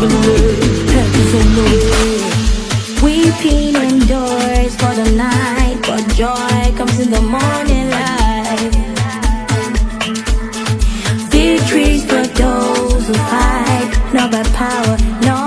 But love happens on the way. Weeping endures for the night, but joy comes in the morning light. Victories for those who fight, not by power, no